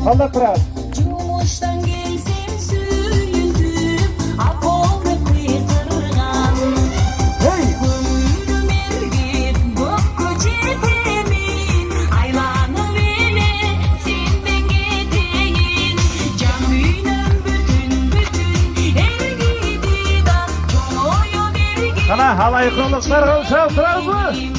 Allah kırar. Cumuştan gelsin süyündüm, apollo kıytırgan. Hey! Gönlüm ergip, bokku cetemin, aylanıvere senden gedeyin. Can üynüm bütün ergidi da, çoğuyu vergin. Sana havayı kolluklar olsa oturarız mı?